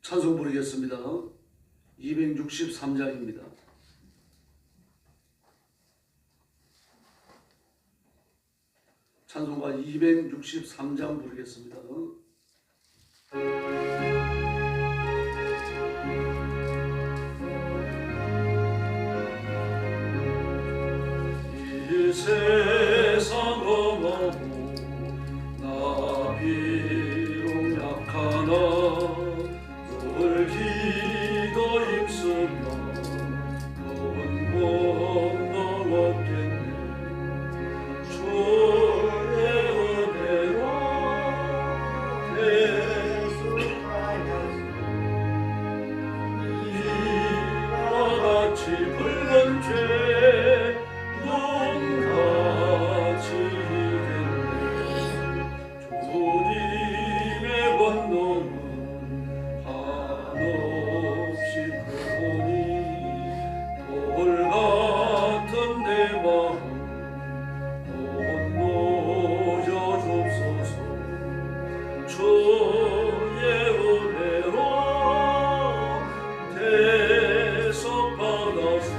찬송 부르겠습니다. 263장입니다. 찬송가 263장 부르겠습니다. 이 세상 험하고 나 비록 약하나 늘 기도 힘쓰며 구원도 얻겠네. 주의 은혜로 이와 같이 붉은 죄 눈같이 되네. 주님의 권능은 한없이 크오니 돌같은 내 마음 온놓여 줍소서. 주의 은혜로 대속받아서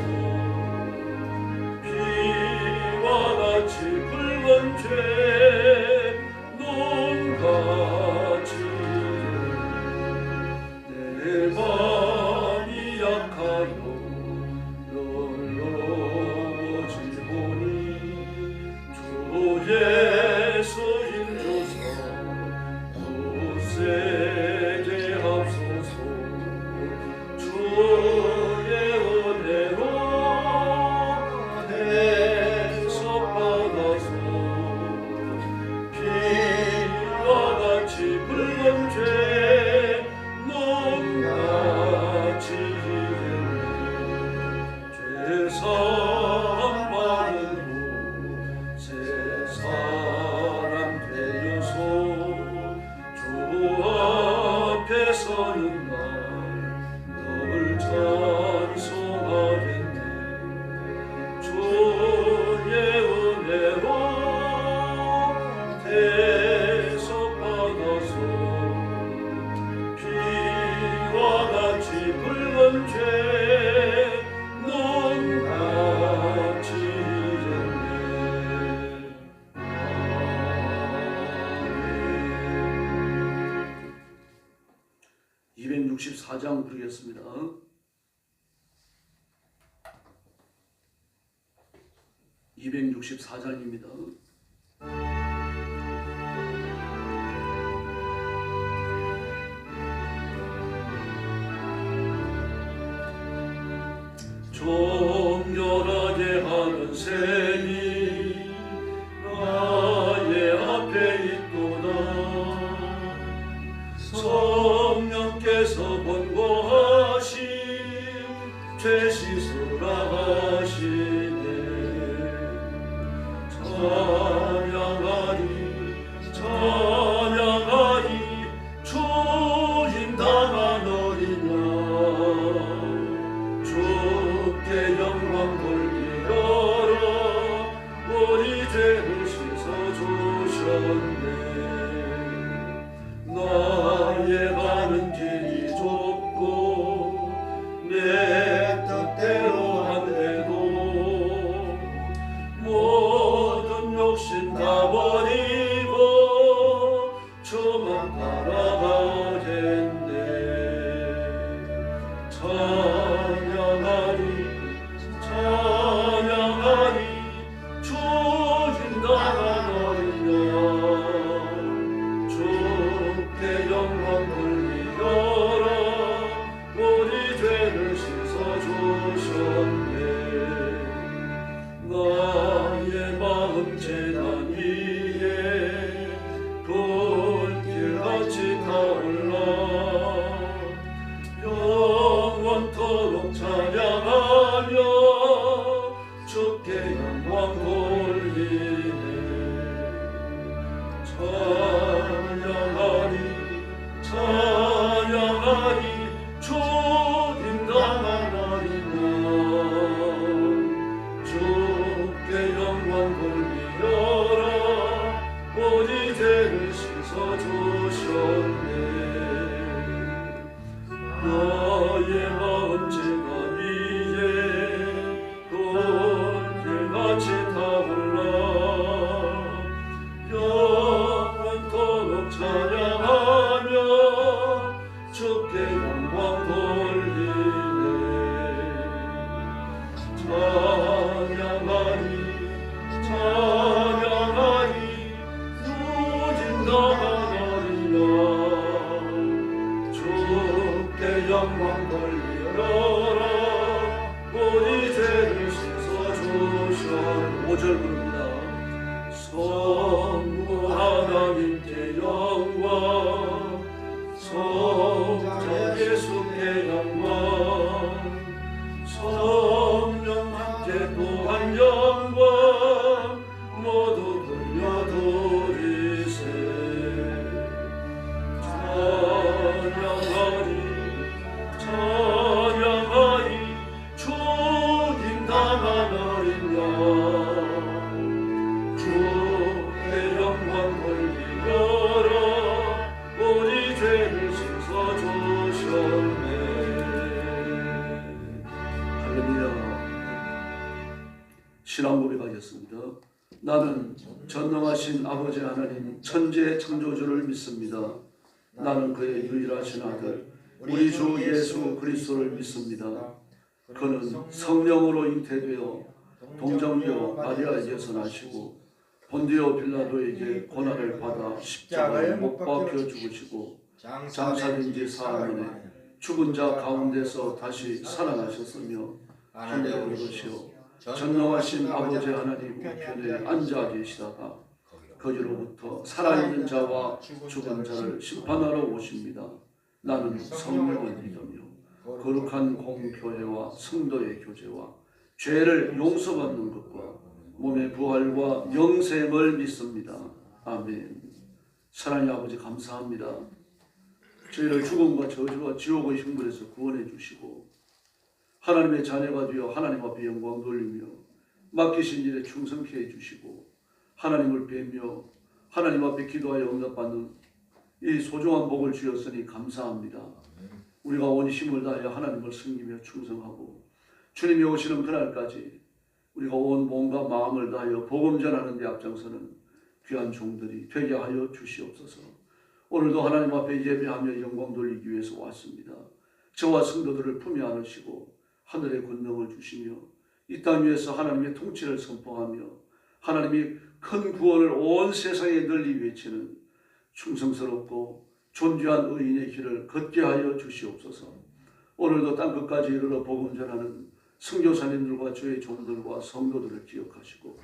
비와 같이 붉은 죄 눈같이 내 맘이 약하여 널러지보니 주 예수 힘줘서 굳세게 합소서. 주의 은혜로 대속받아서 피와 같이 붉은 죄 눈같이 되네. 죄사함 받은 후 새 사람 되어서 주 앞에 서는 날 널 찬송하겠네. 주의 은혜로 대속받아서 피와 같이 붉은 죄 눈같이 됐네. 아멘. 264장 부르겠습니다. 264장입니다. 정결하게 하는 셈이 나의 앞에 있도다. 성령께서 권고하신 죄 씻으라 하시네. 찬양하리 주님 당하느니라. 주께 영광 돌리려라. 우리 죄를 씻어주셨네. 나의 가는 길이 좁아 찬양하며 주께 영광 돌리네. 찬양하리 찬양하리 누진 나가리라. 주께 영광 돌리라. 우리 죄를 씻어주셨네. 5절 부릅니다. 성부 하나님께 영광, 성자 예수께 영광, 성령 함께 또한 영광 모두 돌려드리세. 찬양하리 찬양하리 주님 당하나린 양. 주께 영광 돌리려라. 우리 죄를 씻어주셨네. 할렐루야. 신앙 고백하겠습니다. 나는 전능하신 아버지 하나님 천지의 창조주를 믿습니다. 나는 그의 유일하신 아들 우리 주 예수 그리스도를 믿습니다. 그는 성령으로 잉태되어 동정녀 마리아에게서 나시고 본디오 빌라도에게 고난을 받아 십자가에 못 박혀 죽으시고 장사된 지 사흘 만에 죽은 자 가운데서 다시 살아나셨으며 하늘에 오르시어 전능하신 아버지 하나님 우편에 앉아 계시다가 거기로부터 살아있는 자와 죽은 자를 심판하러 오십니다. 나는 성령을 믿으며 거룩한 공교회와 성도의 교제와 죄를 용서받는 것과 몸의 부활과 영생을 믿습니다. 아멘. 사랑의 아버지 감사합니다. 저희를 죽음과 저주와 지옥의 형벌에서 구원해 주시고 하나님의 자녀가 되어 하나님 앞에 영광 돌리며 맡기신 일에 충성케 해주시고 하나님을 뵈며 하나님 앞에 기도하여 응답받는 이 소중한 복을 주셨으니 감사합니다. 우리가 온 힘을 다하여 하나님을 섬기며 충성하고 주님이 오시는 그날까지 우리가 온 몸과 마음을 다하여 복음 전하는 데 앞장서는 귀한 종들이 되게 하여 주시옵소서. 오늘도 하나님 앞에 예배하며 영광 돌리기 위해서 왔습니다. 저와 성도들을 품에 안으시고 하늘의 권능을 주시며 이 땅 위에서 하나님의 통치를 선포하며 하나님이 큰 구원을 온 세상에 널리 외치는 충성스럽고 존귀한 의인의 길을 걷게 하여 주시옵소서. 오늘도 땅끝까지 이르러 복음 전하는 선교사님들과 주의 종들과 성도들을 기억하시고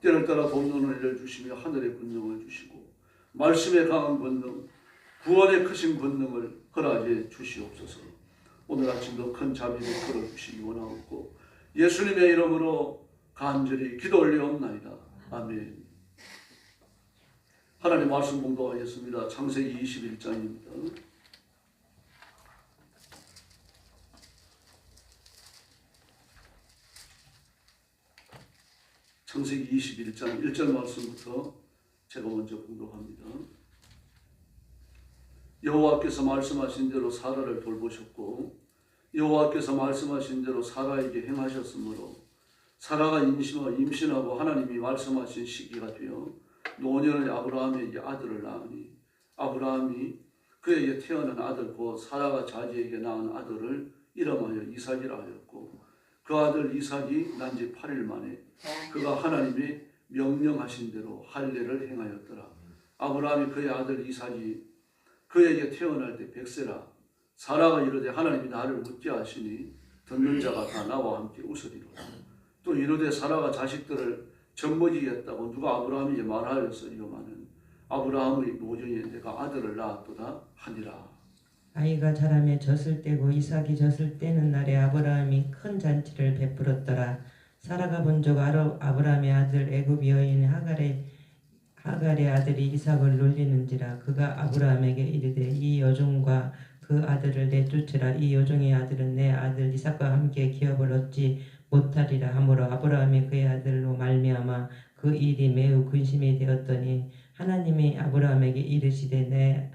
때를 따라 돕는 은혜를 주시며 하늘의 권능을 주시고 말씀의 강한 권능, 구원의 크신 권능을 허락해 주시옵소서. 오늘 아침도 큰 자비를 풀어주시기 원하옵고 예수님의 이름으로 간절히 기도 올리옵나이다. 아멘. 하나님 말씀 공부하겠습니다. 창세기 21장입니다. 창세기 21장 1절 말씀부터 제가 먼저 공독합니다. 여호와께서 말씀하신 대로 사라를 돌보셨고 여호와께서 말씀하신 대로 사라에게 행하셨으므로 사라가 임신하고 하나님이 말씀하신 시기가 되어 노년의 아브라함에게 아들을 낳으니 아브라함이 그에게 태어난 아들 곧 사라가 자기에게 낳은 아들을 이름하여 이삭이라 하였고 그 아들 이삭이 난 지 8일 만에 그가 하나님이 명령하신 대로 할례를 행하였더라. 아브라함이 그의 아들 이삭이 그에게 태어날 때 100세라. 사라가 이르되 하나님이 나를 웃게 하시니 듣는 자가 다 나와 함께 웃으리로다. 또 이르되 사라가 자식들을 젖먹이겠다고 누가 아브라함에게 말하였으리요마는 아브라함의 노정에 내가 아들을 낳았도다 하니라. 아이가 자라매 젖을 떼고 이삭이 젖을 떼는 날에 아브라함이 큰 잔치를 베풀었더라. 사라가 본 적 아브라함의 아들 애굽 여인 하갈의 아들이 이삭을 놀리는지라. 그가 아브라함에게 이르되 이 여종과 그 아들을 내쫓으라. 이 여종의 아들은 내 아들 이삭과 함께 기업을 얻지 못하리라 하므로 아브라함이 그의 아들로 말미암아 그 일이 매우 근심이 되었더니 하나님이 아브라함에게 이르시되 내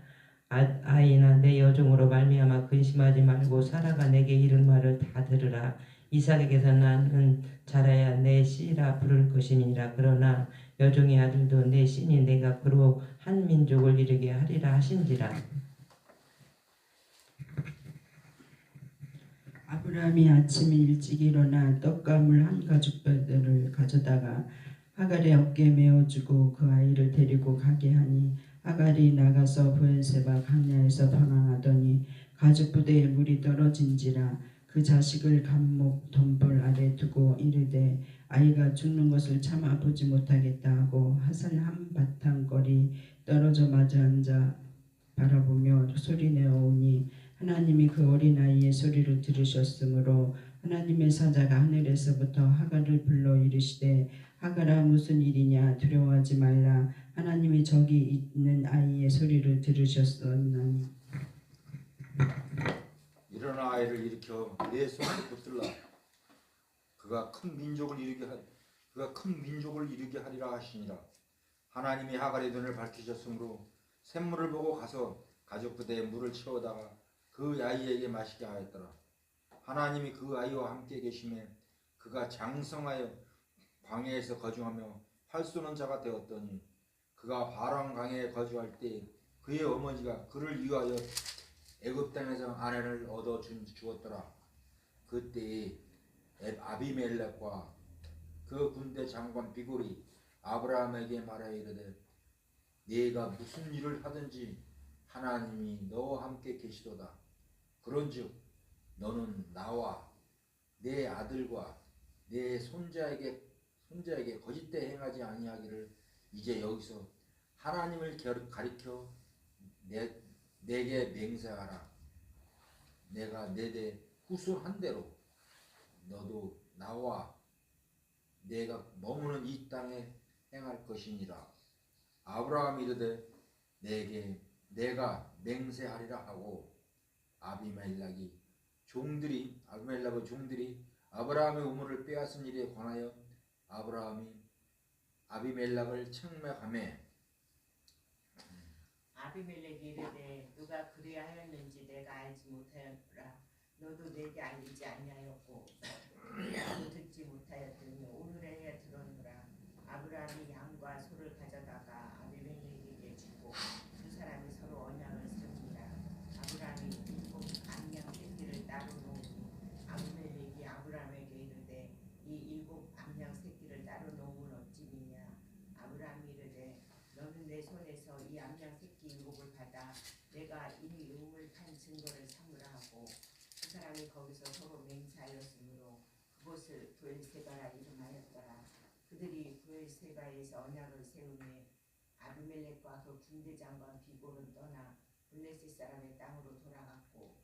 아이나 내 여종으로 말미암아 근심하지 말고 사라가 내게 이른 말을 다 들으라. 이삭에게서 나는 자라야 내 씨라 부를 것이니라. 그러나 여종의 아들도 내 씨니 내가 그로 한 민족을 이루게 하리라 하신지라. 아브라함이 아침에 일찍 일어나 떡과 물 한 가죽배들을 가져다가 하갈의 어깨에 메어주고 그 아이를 데리고 가게 하니 하갈이 나가서 브엘세바 광야에서 방황하더니 가죽부대에 물이 떨어진지라 그 자식을 감목 덤불 아래 두고 이르되 아이가 죽는 것을 참아 보지 못하겠다 하고 화살 한 바탕거리 떨어져 마주 앉아 바라보며 소리내어 오니 하나님이 그 어린아이의 소리를 들으셨으므로 하나님의 사자가 하늘에서부터 하갈을 불러 이르시되 하갈아 무슨 일이냐 두려워하지 말라 하나님이 저기 있는 아이의 소리를 들으셨었나니 일어나 아이를 일으켜 내 손을 붙들라 그가 큰 민족을 이루게 하리라 하시니라. 하나님이 하갈의 눈을 밝히셨으므로 샘물을 보고 가서 가죽 부대에 물을 채워다가 그 아이에게 마시게 하였더라. 하나님이 그 아이와 함께 계심에 그가 장성하여 광야에서 거주하며 활 쏘는 자가 되었더니 그가 바람 광야에 거주할 때 그의 어머니가 그를 위하여 애굽 땅에서 아내를 얻어 주었더라. 그때에 아비멜렉과 그 군대 장관 비골이 아브라함에게 말하여 이르되 네가 무슨 일을 하든지 하나님이 너와 함께 계시도다. 그런즉 너는 나와 내 아들과 내 손자에게 거짓대 행하지 아니하기를 이제 여기서 하나님을 가리켜 내게 맹세하라. 내가 내게 후손한 대로 너도 나와 내가 머무는 이 땅에 행할 것이니라. 아브라함이 이르되 내가 맹세하리라 하고 아비멜렉의 종들이 아브라함의 우물을 빼앗은 일에 관하여 아브라함이 아비멜렉을 책망하매 아비멜렉이 이르되 누가 그리야 하였는지 내가 알지 못하였더라. 너도 내게 알리지 아니하였고 나도 듣지 못하였더니 오늘에야 들었노라. 아브라함이 양과 소를 가져다가 아비멜렉에게 주고 두 사람이 서로 언약을 세웁니다. 아브라함이 일곱 암양 새끼를 따로 놓으니 아비멜렉이 아브라함에게 이르되 이 일곱 암양 새끼를 따로 놓으면 어찌미냐. 아브라함이 이르되 너는 내 손에서 이 암양 새끼 일곱을 받아 내가 이미 우물 판 증거를 삼으라 하고 그 사람이 거기서 서로 맹세하였으므로 그곳을 브엘세바라 이름하였더라. 그들이 브엘세바에서 언약을 세우매 아비멜렉과 그 군대 장관 비골은 떠나 블레셋 사람의 땅으로 돌아갔고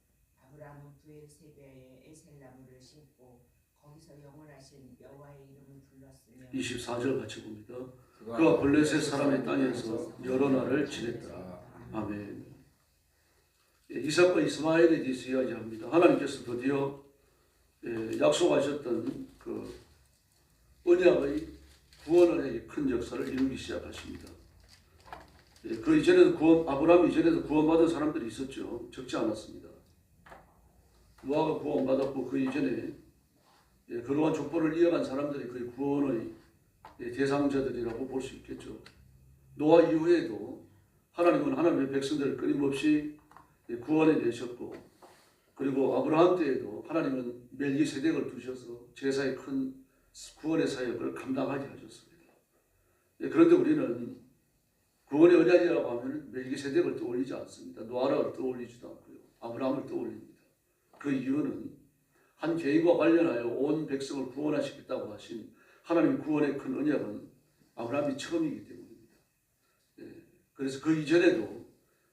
아브라함은 브엘세바에 에셀나무를 심고 거기서 영원하신 여호와의 이름을 불렀으며 24절 같이 봅니다. 그가 블레셋 사람의 땅에서 여러 날을 지냈더라. 아멘. 이삭과 이스마엘에 대해서 이야기합니다. 하나님께서 드디어 약속하셨던 그 언약의 구원의 큰 역사를 이루기 시작하십니다. 그 이전에도 아브라함 이전에도 구원받은 사람들이 있었죠. 적지 않았습니다. 노아가 구원받았고 그 이전에 그러한 족보를 이어간 사람들이 거의 구원의 대상자들이라고 볼 수 있겠죠. 노아 이후에도 하나님은 하나님의 백성들을 끊임없이 구원해 내셨고 그리고 아브라함 때에도 하나님은 멜기세덱을 두셔서 제사의 큰 구원의 사역을 감당하게 하셨습니다. 그런데 우리는 구원의 언약이라고 하면 멜기세덱을 떠올리지 않습니다. 노아를 떠올리지도 않고요. 아브라함을 떠올립니다. 그 이유는 한 개인과 관련하여 온 백성을 구원하시겠다고 하신 하나님의 구원의 큰 언약은 아브라함이 처음이기 때문입니다. 그래서 그 이전에도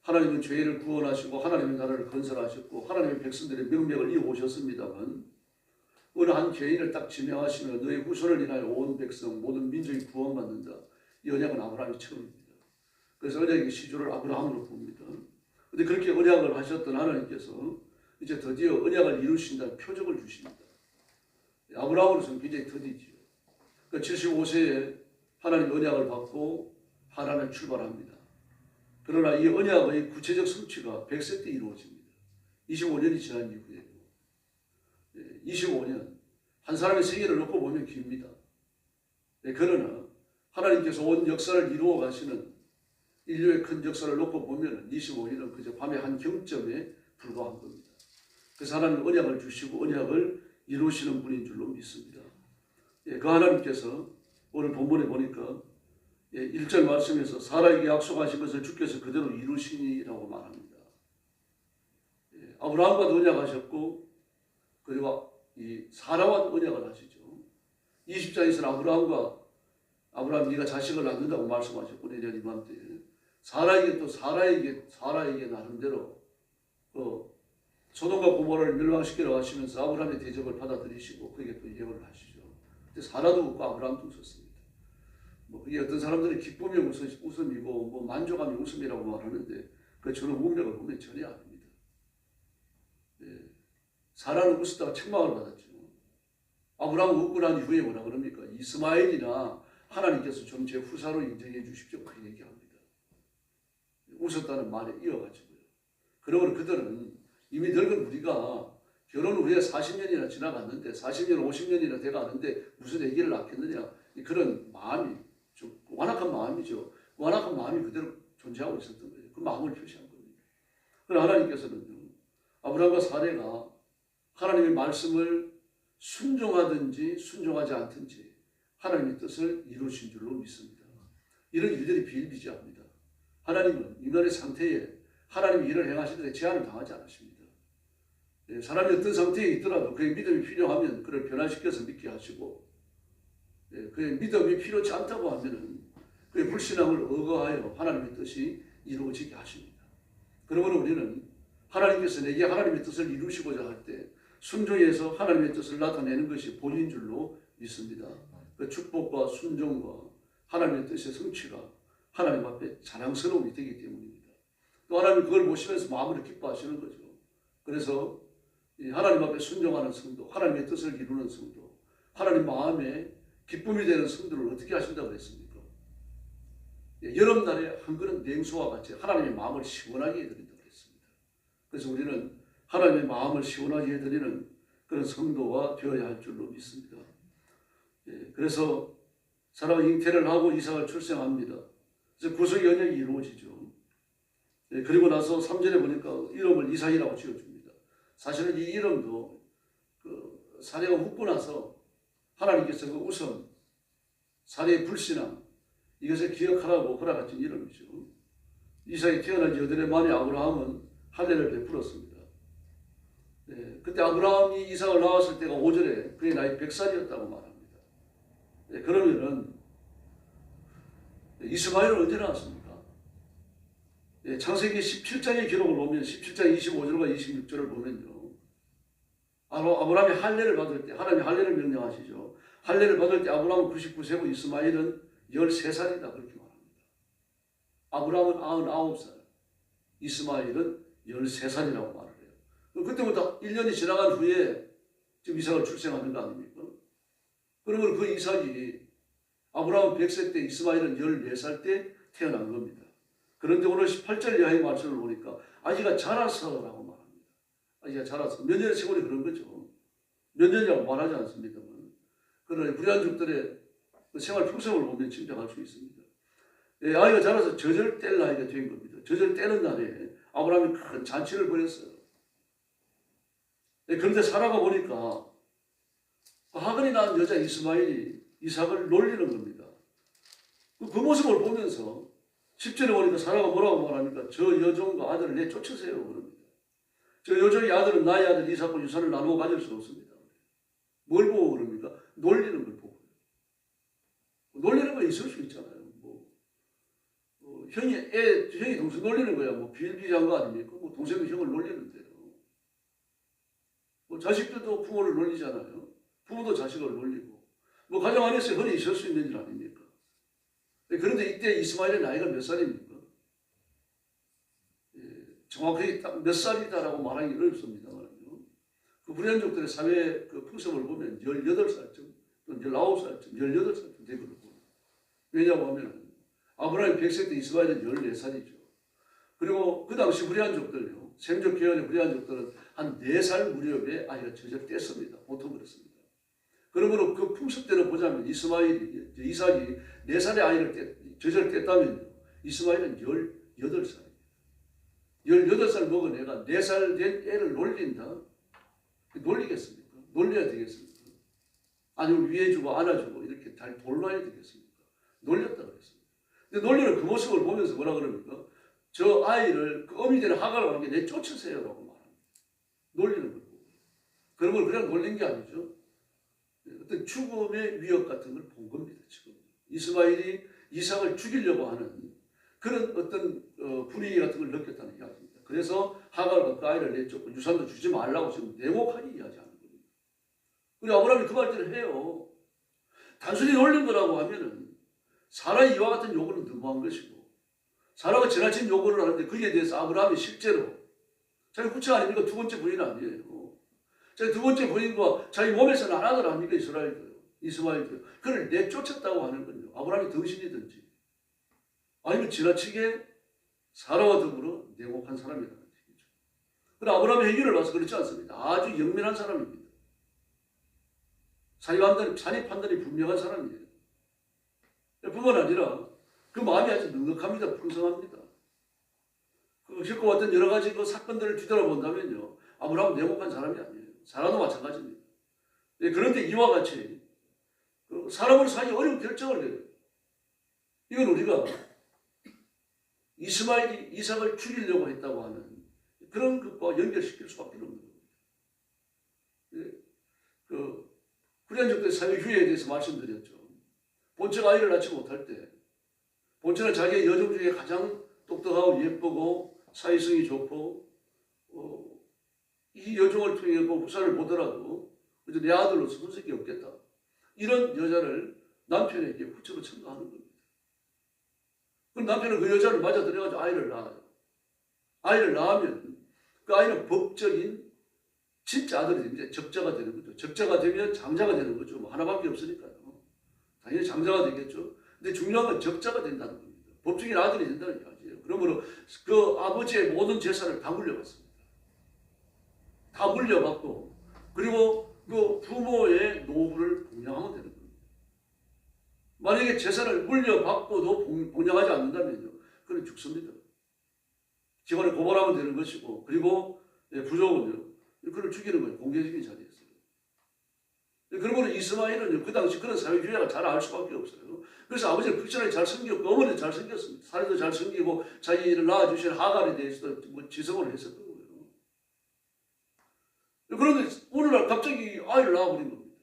하나님은 죄인을 구원하시고 하나님의 나라를 건설하셨고 하나님의 백성들의 명맥을 이어오셨습니다만 어느 한 개인을 딱 지명하시며 너의 후손을 인하여 온 백성 모든 민족이 구원받는다. 이 언약은 아브라함이 처음입니다. 그래서 언약의 시조를 아브라함으로 봅니다. 그런데 그렇게 언약을 하셨던 하나님께서 이제 드디어 언약을 이루신다는 표적을 주십니다. 아브라함으로서는 굉장히 더디지요. 그러니까 75세에 하나님 언약을 받고 하란을 출발합니다. 그러나 이 언약의 구체적 성취가 100세 때 이루어집니다. 25년이 지난 이후에도 25년 한 사람의 생애를 놓고 보면 깁니다. 그러나 하나님께서 온 역사를 이루어 가시는 인류의 큰 역사를 놓고 보면 25일은 그저 밤의 한 경점에 불과한 겁니다. 그래서 하나님 언약을 주시고 언약을 이루시는 분인 줄로 믿습니다. 그 하나님께서 오늘 본문에 보니까 1절 말씀에서 사라에게 약속하신 것을 주께서 그대로 이루시니라고 말합니다. 아브라함과도 언약하셨고 그리고 이 사라와 언약을 하시죠. 20장에서는 아브라함 네가 자식을 낳는다고 말씀하셨고 내년 이맘때 사라에게 나름대로 소돔과 고모라를 멸망시키라고 하시면서 아브라함의 대접을 받아들이시고 그에게 또 예언을 하시죠. 근데 사라도 웃고 아브라함도 웃었습니다. 그게 어떤 사람들은 기쁨이 웃음이고 만족함이 웃음이라고 말하는데 저는 운명을 보면 전혀 아닙니다. 사라는 웃었다가 책망을 받았죠. 아브라함은 웃고 난 이후에 뭐라 그럽니까? 이스마엘이나 하나님께서 좀 제 후사로 인정해 주십시오. 그렇게 얘기합니다. 웃었다는 말에 이어가지고요. 그러므로 그들은 이미 늙은 우리가 결혼 후에 40년이나 지나갔는데 40년, 50년이나 돼가는데 무슨 아기를 낳겠느냐 그런 마음이 좀 완악한 마음이죠. 완악한 마음이 그대로 존재하고 있었던 거예요. 그 마음을 표시한 겁니다. 그러나 하나님께서는 아브라함과 사레가 하나님의 말씀을 순종하든지 순종하지 않든지 하나님의 뜻을 이루신 줄로 믿습니다. 이런 일들이 비일비재합니다. 하나님은 인간의 상태에 하나님이 일을 행하시는데 제한을 당하지 않으십니다. 사람이 어떤 상태에 있더라도 그의 믿음이 필요하면 그를 변화시켜서 믿게 하시고 그의 믿음이 필요치 않다고 하면 그의 불신앙을 억어하여 하나님의 뜻이 이루어지게 하십니다. 그러므로 우리는 하나님께서 내게 하나님의 뜻을 이루시고자 할 때 순종해서 하나님의 뜻을 나타내는 것이 본인 줄로 믿습니다. 그 축복과 순종과 하나님의 뜻의 성취가 하나님 앞에 자랑스러움이 되기 때문입니다. 또 하나님 그걸 보시면서 마음으로 기뻐하시는 거죠. 그래서 하나님 앞에 순종하는 성도, 하나님의 뜻을 이루는 성도, 하나님 마음에 기쁨이 되는 성도를 어떻게 하신다고 했습니까? 여름날에 한 그릇 냉수와 같이 하나님의 마음을 시원하게 해드린다고 했습니다. 그래서 우리는 하나님의 마음을 시원하게 해드리는 그런 성도가 되어야 할 줄로 믿습니다. 그래서 사라가 잉태를 하고 이삭을 출생합니다. 그래서 구속의 언약이 이루어지죠. 그리고 나서 3절에 보니까 이름을 이삭이라고 지어줍니다. 사실은 이 이름도 사례가 웃고 나서 하나님께서 그 우선 사례의 불신앙 이것을 기억하라고 허락하신 이름이죠. 이삭이 태어난 지 8해 만에 아브라함은 할례를 베풀었습니다. 그때 아브라함이 이삭을 낳았을 때가 5절에 그의 나이 100살이었다고 말합니다. 그러면은 이스마엘은 언제 나왔습니까? 창세기 17장의 기록을 보면 17장 25절과 26절을 보면요. 아브라함이 할례를 받을 때 하나님이 할례를 명령하시죠. 할례를 받을 때 아브라함은 99세고 이스마엘은 13살이다 그렇게 말합니다. 아브라함은 99살, 이스마엘은 13살이라고 말을 해요. 그때부터 1년이 지나간 후에 지금 이삭을 출생하는 거 아닙니까? 그러면 그 이삭이 아브라함은 100세 때 이스마엘은 14살 때 태어난 겁니다. 그런데 오늘 18절 이하의 말씀을 보니까 아기가 자라서라고 말합니다. 아기가 자라서 몇 년의 세월이 그런 거죠. 몇 년이라고 말하지 않습니다만 그러나 불량족들의 생활 풍습을 보면 짐작할 수 있습니다. 아이가 자라서 젖을 뗄 나이가 된 겁니다. 젖을 떼는 날에 아브라함이 큰 잔치를 벌였어요. 그런데 사라가 보니까 하근이 낳은 여자 이스마엘이 이삭을 놀리는 겁니다. 그 모습을 보면서 10절에 보니까 사라가 뭐라고 말합니까? 저 여종과 아들을 내쫓으세요 그럽니다. 저 여종의 아들은 나의 아들 이삭과 유산을 나누어 가질 수 없습니다. 뭘 보고 그럽니까? 놀리는 걸 보고. 놀리는 거 있을 수 있잖아요. 형이 동생 놀리는 거야. 비일비재한 거 아닙니까? 동생이 형을 놀리는데요. 자식들도 부모를 놀리잖아요. 부모도 자식을 놀리고. 가정 안에서 흔히 있을 수 있는 일 아닙니까? 그런데 이때 이스마엘의 나이가 몇 살입니까? 정확하게 딱 몇 살이다라고 말하기 어렵습니다만요. 그 불량족들의 사회 그 풍습을 보면 18살쯤, 또 19살쯤, 18살쯤 되거든요. 왜냐하면 아브라함이 100세 때 이스마엘은 14살이죠. 그리고 그 당시 불량족들요. 생존 계열의 불량족들은 한 4살 무렵에 아이가 젖을 뗐습니다. 보통 그렇습니다. 그러므로 그 풍습 대로 보자면 이삭이 4살의 아이를 저절을 뗐다면요. 이스마엘은 18살이에요. 18살 먹은 애가 4살 된 애를 놀린다? 놀리겠습니까? 놀려야 되겠습니까? 아니면 위해주고 안아주고 이렇게 잘 돌봐야 되겠습니까? 놀렸다 그랬습니다. 근데 놀리는 그 모습을 보면서 뭐라 그럽니까? 저 아이를 그 어미 되는 하갈과 함께 내쫓으세요라고 말합니다. 놀리는 거고. 그런 걸 그냥 놀린 게 아니죠. 어떤 죽음의 위협 같은 걸 본 겁니다. 지금 이스마엘이 이삭을 죽이려고 하는 그런 어떤 분위기 같은 걸 느꼈다는 이야기입니다. 그래서 하갈과 그 아이를 내쫓고 유산도 주지 말라고 지금 냉혹하게 이야기하는 겁니다. 우리 아브라함이 그 말들을 해요. 단순히 놀린 거라고 하면은 사라의 이와 같은 요구는 너무한 것이고, 사라가 지나친 요구를 하는데 거기에 대해서 아브라함이 실제로 자기 후처 아닙니까? 두 번째 부인 아니에요. 자기 두 번째 부인과 자기 몸에서 난 아들 아닙니까? 이스마엘도요. 그를 내쫓았다고 하는 건요. 아브라함이 등신이든지 아니면 지나치게 사라와 더불어 냉혹한 사람이라는 얘기죠. 그러나 아브라함의 해결을 봐서 그렇지 않습니다. 아주 영민한 사람입니다. 산입 판단이 분명한 사람이에요. 뿐만 아니라 그 마음이 아주 넉넉합니다. 풍성합니다. 그 겪고 왔던 여러 가지 그 사건들을 뒤돌아본다면요. 아브라함은 냉혹한 사람이 아니에요. 사라도 마찬가지입니다. 그런데 이와 같이 사람으로 사기 어려운 결정을 해요. 이건 우리가 이스마엘이 이삭을 죽이려고 했다고 하는 그런 것과 연결시킬 수밖에 없는 겁니다. 구련적 때 사회휴예에 대해서 말씀드렸죠. 본처가 아이를 낳지 못할 때 본처는 자기의 여종 중에 가장 똑똑하고 예쁘고 사회성이 좋고 이 여종을 통해 후사를 보더라도 내 아들로서 손색이 없겠다. 이런 여자를 남편에게 후처로 청구하는 겁니다. 그럼 남편은 그 여자를 맞아들여가지고 아이를 낳아요. 아이를 낳으면 그 아이는 법적인 진짜 아들이 됩니다. 적자가 되는 거죠. 적자가 되면 장자가 되는 거죠. 뭐 하나밖에 없으니까요. 당연히 장자가 되겠죠. 근데 중요한 건 적자가 된다는 겁니다. 법적인 아들이 된다는 이야기예요. 그러므로 그 아버지의 모든 재산을 다 물려받습니다. 다 물려받고 그리고 그 부모의 노후를 봉양하면 되는 겁니다. 만약에 재산을 물려받고도 봉양하지 않는다면요. 그는 죽습니다. 집안에 고발하면 되는 것이고 그리고 부족은요. 그를 죽이는 거예요. 공개적인 자리에서. 그러므로 이스마엘은 그 당시 그런 사회주의가 잘 알 수밖에 없어요. 그래서 아버지를 극진하게 잘 섬겼고 어머니도 잘 섬겼습니다. 사례도 잘 섬기고 자기를 낳아주신 하갈에 대해서도 뭐 지성을 했었던 거예요. 그런데 오늘날 갑자기 아이를 낳아버린 겁니다.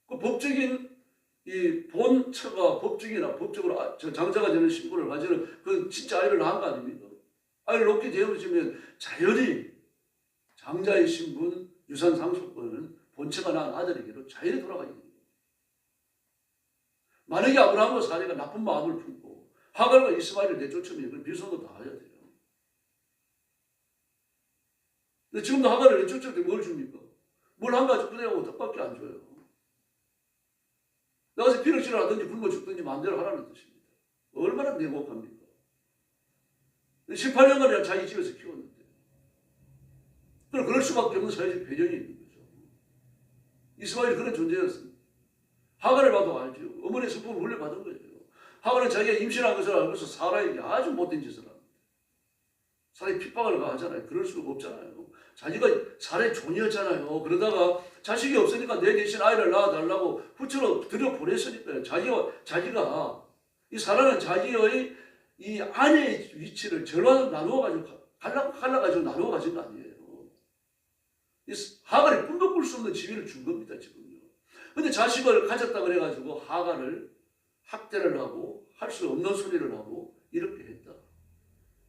그 법적인 이 본처가 법적으로 장자가 되는 신분을 가지는 그 진짜 아이를 낳은 거 아닙니까? 아이를 낳게 되어지면 자연히 장자의 신분, 유산 상속권은 본처가 낳은 아들에게로 자연히 돌아가게 됩니다. 만약에 아브라함과 사례가 나쁜 마음을 품고 하갈과 이스마엘을 내쫓으면 그건 비손도 다 해야 돼요. 근데 지금도 하갈을 내쫓을 때 뭘 줍니까? 뭘 한 가지 뿌내고 떡밖에 안 줘요. 나가서 비력질을 하든지 굶어 죽든지 마음대로 하라는 뜻입니다. 얼마나 냉혹합니까? 18년간이나 자기 집에서 키웠는데. 그럼 그럴 수밖에 없는 사회적 배경이 있는 거죠. 이스마엘이 그런 존재였습니다. 하갈을 봐도 알죠. 어머니의 성품을 물려받은 거예요. 하갈은 자기가 임신한 것을 알고서 사라에게 아주 못된 짓을 합니다. 사라에 핍박을 가하잖아요. 그럴 수가 없잖아요. 자기가 사라의 종이었잖아요. 그러다가 자식이 없으니까 내 대신 아이를 낳아달라고 후처로 들여보냈으니까요. 자기가 이 사라는 자기의 이 아내의 위치를 절반으로 나누어가지고 갈라가지고 나누어가진 거 아니에요. 이 하갈이 꿈도 꿀 수 없는 지위를 준 겁니다. 지금요. 근데 자식을 가졌다 그래가지고 하갈을 학대를 하고 할 수 없는 소리를 하고 이렇게 했다.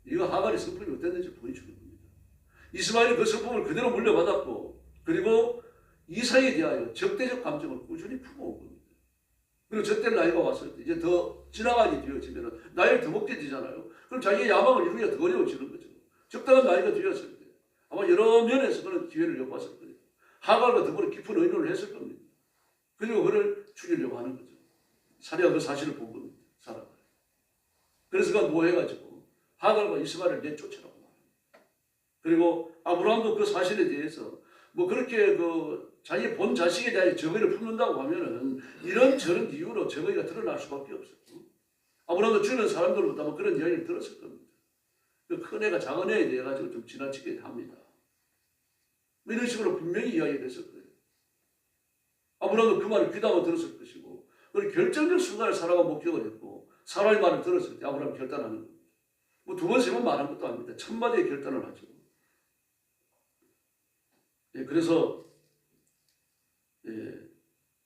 이거 하갈의 성품이 어땠는지 보여주는 겁니다. 이스마엘이 그 성품을 그대로 물려받았고 그리고 이삭에 대하여 적대적 감정을 꾸준히 품어온 겁니다. 그리고 저때 나이가 왔을 때 이제 더 지나가게 되어지면 나이를 더 먹게 되잖아요. 그럼 자기의 야망을 이루기가 더 어려워지는 거죠. 적당한 나이가 되었을 때 아마 여러 면에서 그런 기회를 엿봤을 거예요. 하갈과 더불어 깊은 의논을 했을 겁니다. 그리고 그를 죽이려고 하는 거죠. 사례가 그 사실을 본 겁니다. 사라가. 그래서 그가 노해가지고 하갈과 이스마엘을 내쫓으라고 말합니다. 그리고 아브라함도 그 사실에 대해서 뭐 그렇게 그 자기 본 자식에 대한 정의를 품는다고 하면은 이런 저런 이유로 정의가 드러날 수밖에 없어요. 아무래도 주변 사람들보다 뭐 그런 이야기를 들었을 겁니다. 그 큰 애가 작은 애에 대해 가지고 좀 지나치게 합니다. 뭐 이런 식으로 분명히 이야기를 했을 거예요. 아무래도 그 말을 귀담아 들었을 것이고, 그리고 결정적 순간을 사라가 목격을 했고, 사라의 말을 들었을 때 아브라함이 결단하는 겁니다. 뭐 두 번, 세 번 말한 것도 아닙니다. 첫 마디에 결단을 하죠. 예, 그래서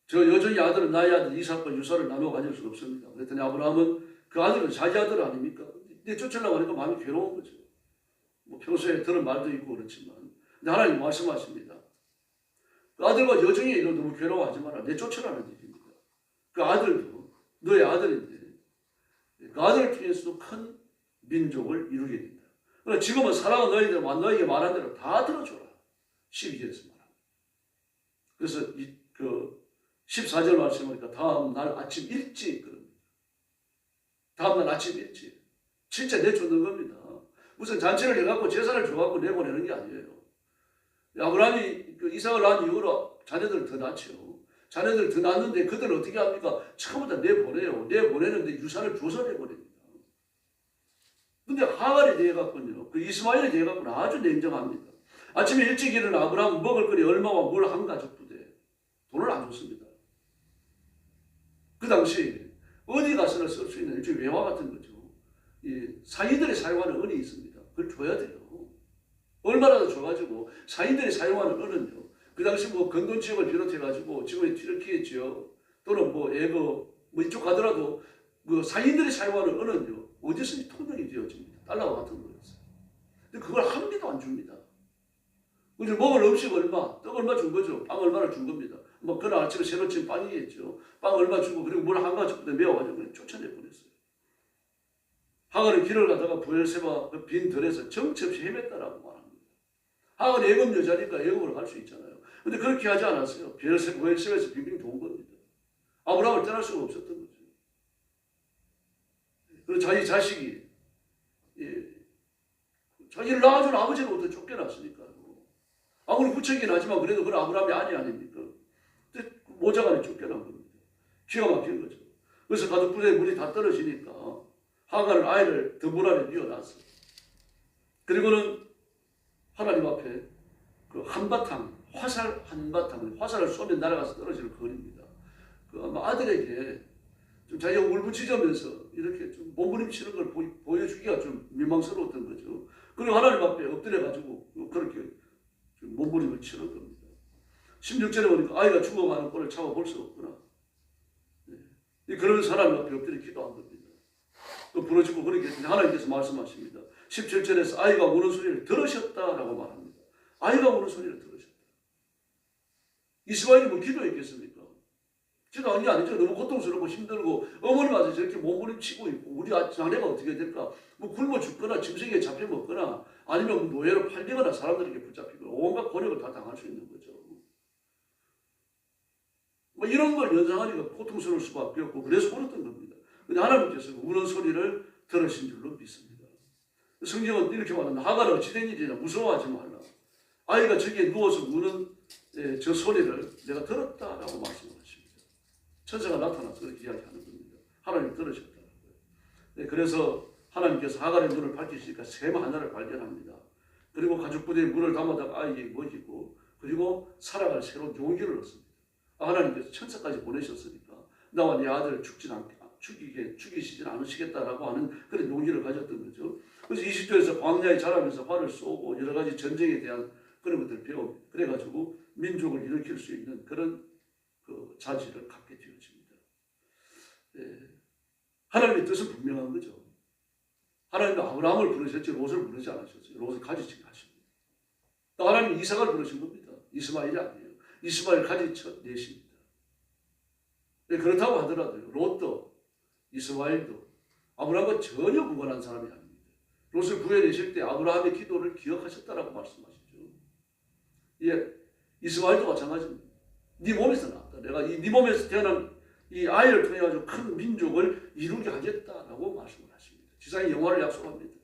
저 여전히 아들은 나의 아들 이삭과 유사를 나누어 가질 수 없습니다. 그랬더니 아브라함은 그 아들은 자기 아들 아닙니까? 근데 쫓으려고 하니까 마음이 괴로운 거죠. 뭐 평소에 들은 말도 있고 그렇지만, 근데 하나님 말씀하십니다. 그 아들과 여정의 일을 너무 괴로워하지 마라. 내 쫓으라는 일입니다. 그 아들도 너의 아들인데 그 아들을 통해서도 큰 민족을 이루게 된다. 그러나 지금은 사랑은 너에게 말한 대로 다 들어줘라. 12절에서 말합니다. 그래서 그 14절 말씀하니까 다음 날 아침 일찍 그럽니다. 다음 날 아침 일찍 진짜 내쫓는 겁니다. 무슨 잔치를 해갖고 제사를 줘갖고 내보내는 게 아니에요. 아브라함이 그 이삭을 낳은 이후로 자녀들을 더 낳죠. 자녀들을 더 낳는데 그들은 어떻게 합니까? 처음부터 내보내요. 내보내는데 유산을 줘서 내보냅니다. 근데 하갈에 대해 갖고는요, 그 이스마엘에 대해 갖고는 아주 냉정합니다. 아침에 일찍 일어나 아브라함 먹을 거리 얼마와 물 한 가죽 부대 돈을 안 줬습니다. 그 당시 어디 가서나 쓸 수 있는 일종의 외화 같은 거죠. 이 사인들이 사용하는 은이 있습니다. 그걸 줘야 돼요. 얼마라도 줘가지고 사인들이 사용하는 은은요, 그 당시 뭐 근동 지역을 비롯해가지고 지금의 튀르키예 지역 또는 뭐 애거 뭐 이쪽 가더라도 그 사인들이 사용하는 은은요 어디서든지 통용이 되어집니다. 달러와 같은 거였어요. 근데 그걸 한 개도 안 줍니다. 그래서 먹을 음식 얼마, 떡 얼마 준 거죠. 빵 얼마를 준 겁니다. 뭐 그날 아침에 새로 친 빵이겠죠. 빵 얼마 주고 그리고 물 한 가지부터 메워가지고 그냥 쫓아내 보냈어요. 하갈은 길을 가다가 부엘세바 그 빈 들에서 정처 없이 헤맸다라고 말합니다. 하갈은 애굽 여자니까 애굽으로 갈 수 있잖아요. 근데 그렇게 하지 않았어요. 부엘세바에서 빙빙 돈 겁니다. 아브라함을 떠날 수가 없었던 거죠. 그리고 자기 자식이 자기를 낳아준 아버지로부터 쫓겨났으니까요. 아무리 후척이긴 하지만 그래도 그건 아브라함이 아닙니까? 근데 모자간에 쫓겨난 겁니다. 기가 막힌 거죠. 그래서 가족부대에 물이 다 떨어지니까 하갈은 아이를 더 물 안에 뉘어놨어요. 그리고는 하나님 앞에 그 한바탕, 화살을 쏘면 날아가서 떨어지는 거리입니다. 그 아마 아들에게 좀 자기가 울부짖으면서 이렇게 좀 몸부림치는 걸 보여주기가 좀 민망스러웠던 거죠. 그리고 하나님 앞에 엎드려가지고 그렇게 몸부림을 치는 겁니다. 16절에 보니까 아이가 죽어가는 꼴을 참아볼 수 없구나. 그러면서 하나님 앞에 엎드려 기도한 겁니다. 또 부러지고 그렇게 하나님께서 말씀하십니다. 17절에서 아이가 우는 소리를 들으셨다라고 말합니다. 아이가 우는 소리를 들으셨다. 이스마엘이 뭐 기도했겠습니까? 기도한 게 아니죠. 너무 고통스럽고 힘들고 어머님한테 저렇게 몸부림치고 있고 우리 자네가 어떻게 될까? 뭐 굶어 죽거나 짐승에 잡혀 먹거나 아니면 노예로 팔리거나 사람들에게 붙잡히거나 온갖 고력을 다 당할 수 있는 거죠. 뭐 이런 걸 연상하니까 고통스러울 수밖에 없고 그래서 울었던 겁니다. 근데 하나님께서 우는 소리를 들으신 줄로 믿습니다. 성경은 이렇게 말합니다. 하갈은 어찌된 일이냐 무서워하지 말라. 아이가 저기에 누워서 우는 저 소리를 내가 들었다라고 말씀을 하십니다. 천사가 나타나서 그렇게 이야기하는 겁니다. 하나님 들으셨다는 거예요. 그래서 하나님께서 하갈의 눈을 밝히시니까 샘 하나를 발견합니다. 그리고 가죽부대에 물을 담아다가 아이에게 먹이고 그리고 살아갈 새로운 용기를 얻습니다. 하나님께서 천사까지 보내셨으니까 나와 네 아들을 죽이시진 않으시겠다라고 하는 그런 용기를 가졌던 거죠. 그래서 20절에서 광야에 자라면서 활을 쏘고 여러 가지 전쟁에 대한 그런 것들을 배웁니다. 그래가지고 민족을 일으킬 수 있는 그런 그 자질을 갖게 되어집니다. 하나님의 뜻은 분명한 거죠. 하나님은 아브라함을 부르셨지 롯을 부르지 않으셨어요. 롯을 가지치게 하십니다. 또 하나님은 이삭을 부르신 겁니다. 이스마엘이 아니에요. 이스마엘 가지쳐 내십니다. 그렇다고 하더라도요. 롯도 이스마엘도 아브라함과 전혀 무관한 사람이 아닙니다. 롯을 구해내실 때 아브라함의 기도를 기억하셨다라고 말씀하시죠. 예, 이스마엘도 마찬가지입니다. 네 몸에서 나왔다. 내가 네 몸에서 태어난 이 아이를 통해 가지고 큰 민족을 이루게 하겠다라고 말씀을 하십니다. 지상의 영화를 약속합니다.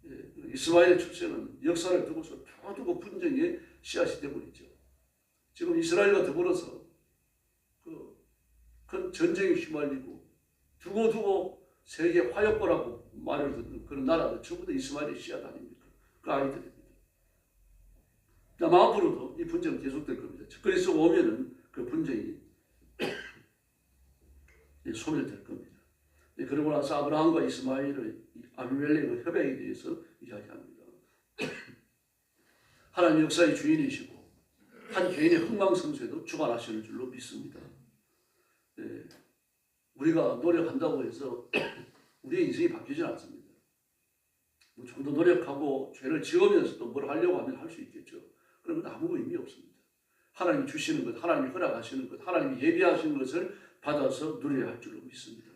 예, 이스마엘의 출생은 역사를 두고서 두고 분쟁의 씨앗이 되버리죠. 지금 이스라엘과 더불어서 큰 전쟁에 휘말리고 두고두고 세계 화약고라고 말을 듣는 그런 나라들 전부 다 이스마엘의 씨앗 아닙니까? 그 아이들입니다. 아마 앞으로도 이 분쟁은 계속될 겁니다. 그리스도가 오면은 그 분쟁이 소멸될 겁니다. 그러고 나서 아브라함과 이스마엘의 아비멜렉의 협약에 대해서 이야기합니다. 하나님 역사의 주인이시고 한 개인의 흥망성쇠도 주관하시는 줄로 믿습니다. 우리가 노력한다고 해서 우리의 인생이 바뀌지 않습니다. 좀 더 노력하고 죄를 지으면서도 뭘 하려고 하면 할 수 있겠죠. 그러면 아무 의미 없습니다. 하나님이 주시는 것, 하나님이 허락하시는 것, 하나님이 예비하신 것을 받아서 누려야 할 줄로 믿습니다.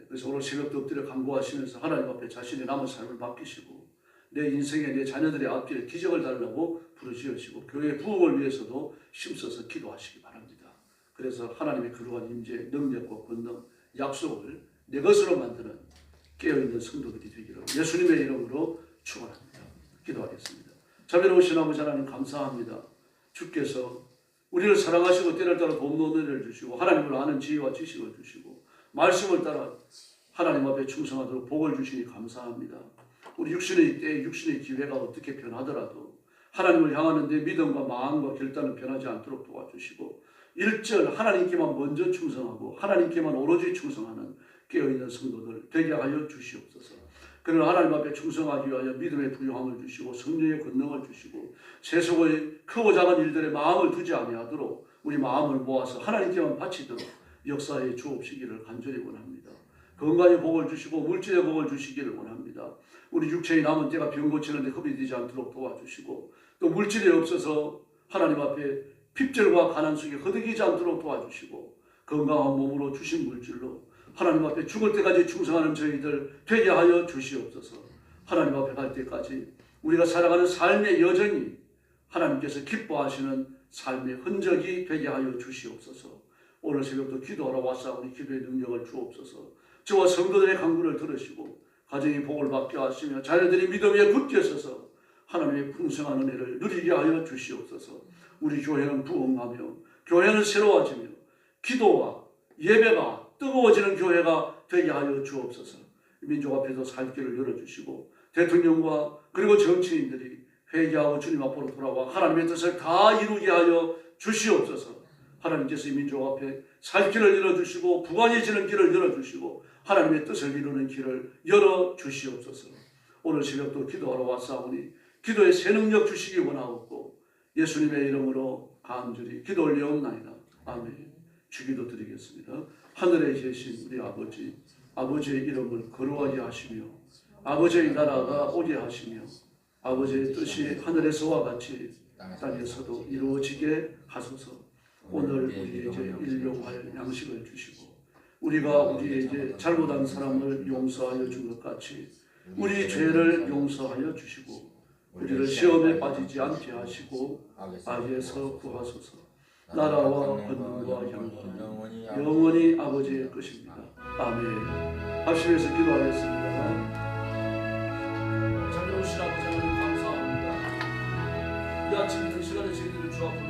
그래서 오늘 새벽도 엎드려 간구하시면서 하나님 앞에 자신의 남은 삶을 맡기시고 내 인생에 내 자녀들의 앞길에 기적을 달라고 부르짖으시고 교회의 부흥을 위해서도 힘써서 기도하시기 바랍니다. 그래서 하나님의 거룩한 임재, 능력과 권능, 약속을 내 것으로 만드는 깨어있는 성도들이 되기를 예수님의 이름으로 축원합니다. 기도하겠습니다. 자비로우신 아버지 하나님 감사합니다. 주께서 우리를 사랑하시고 때를 따라 돕는 은혜를 주시고 하나님을 아는 지혜와 지식을 주시고 말씀을 따라 하나님 앞에 충성하도록 복을 주시니 감사합니다. 우리 육신의 때 육신의 기회가 어떻게 변하더라도 하나님을 향하는 데 믿음과 마음과 결단은 변하지 않도록 도와주시고 일절 하나님께만 먼저 충성하고 하나님께만 오로지 충성하는 깨어있는 성도들 되게 하여 주시옵소서. 그러나 하나님 앞에 충성하기 위하여 믿음의 부유함을 주시고 성령의 권능을 주시고 세속의 크고 작은 일들의 마음을 두지 아니하도록 우리 마음을 모아서 하나님께만 바치도록 역사에 주옵시기를 간절히 원합니다. 건강의 복을 주시고 물질의 복을 주시기를 원합니다. 우리 육체의 남은 때가 병 고치는데 흡입 되지 않도록 도와주시고 또 물질이 없어서 하나님 앞에 핍절과 가난 속에 허덕이지 않도록 도와주시고 건강한 몸으로 주신 물질로 하나님 앞에 죽을 때까지 충성하는 저희들 되게 하여 주시옵소서. 하나님 앞에 갈 때까지 우리가 살아가는 삶의 여정이 하나님께서 기뻐하시는 삶의 흔적이 되게 하여 주시옵소서. 오늘 새벽도 기도하러 왔사오니 기도의 능력을 주옵소서. 저와 성도들의 간구를 들으시고 가정의 복을 받게 하시며 자녀들이 믿음 위에 굳게 서서 하나님의 풍성한 은혜를 누리게 하여 주시옵소서. 우리 교회는 부흥하며 교회는 새로워지며 기도와 예배가 뜨거워지는 교회가 되게 하여 주옵소서. 민족 앞에서 살 길을 열어주시고 대통령과 그리고 정치인들이 회개하고 주님 앞으로 돌아와 하나님의 뜻을 다 이루게 하여 주시옵소서. 하나님께서 이 민족 앞에 살 길을 열어주시고 부강해지는 길을 열어주시고 하나님의 뜻을 이루는 길을 열어주시옵소서. 오늘 새벽도 기도하러 왔사오니 기도의 새 능력 주시기 원하옵고 예수님의 이름으로 간절히 기도 올려옵나이다. 아멘. 주기도 드리겠습니다. 하늘에 계신 우리 아버지, 아버지의 이름을 거룩하게 하시며 아버지의 나라가 오게 하시며 아버지의 뜻이 하늘에서와 같이 땅에서도 이루어지게 하소서. 오늘 우리에게 일용할 양식을 주시고 우리가 우리에게 잘못한 사람을 용서하여 준 것 같이 우리 죄를 용서하여 주시고 우리를 시험에 빠지지 않게 하시고 악에서 구하소서. 나라와 권능과 영광은 영원히 아버지의 것입니다. 아멘. 합심해서 기도하겠습니다. 자비로우신 아버지 하나님 감사합니다. 이 아침 이 시간에 저희들을 주 앞으로